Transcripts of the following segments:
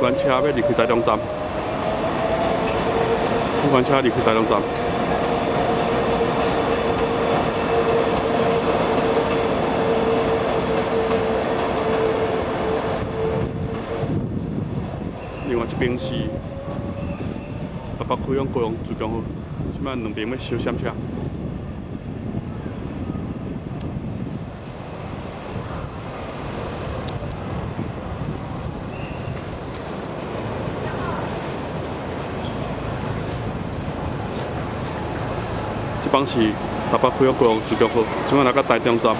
款车要离开台中站，这款车离开台中站。另外一边是台北开往高雄自强号，即摆两边要相闪车。这帮是台北开往高雄自强号，即摆来到台中站。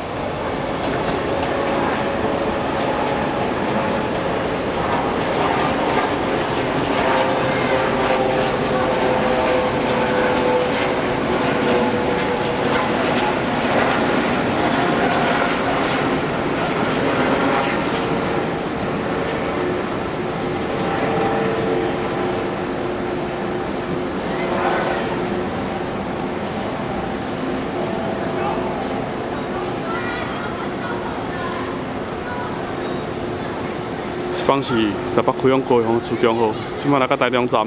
这帮是台北开往高雄自强号，即摆来到台中站。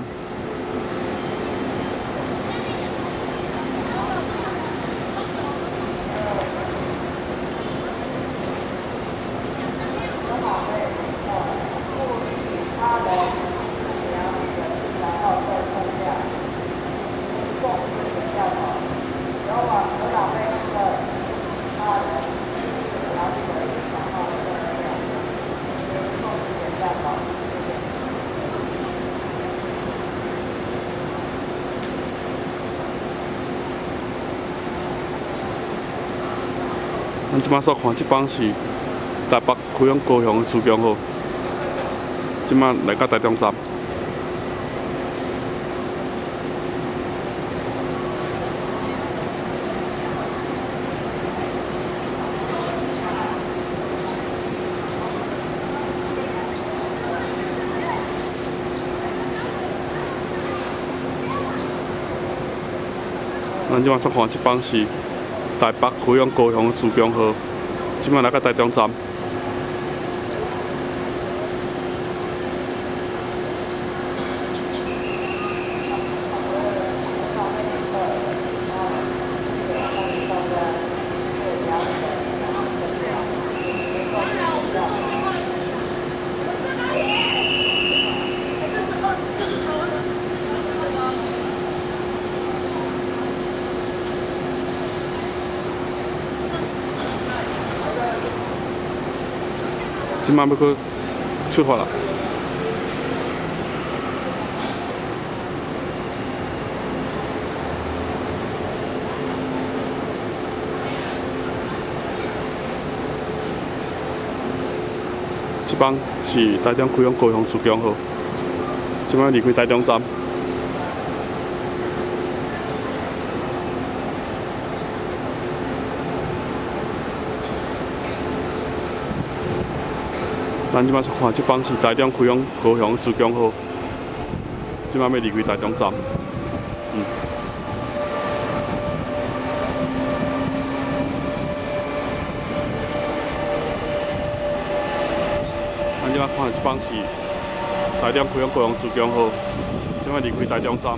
咱即摆所看这帮是台北开往高雄的自强号，即摆来到台中站。咱即摆所看这帮是台北开往高雄的自强号，即摆来到台中站。即摆要去出发啦！这帮是台中开往高雄自强号，即摆离开台中站。咱即摆是看这帮是台中开往高雄自强号，即摆要离开台中站。咱即摆看这帮是台中开往高雄自强号，即摆离开台中站。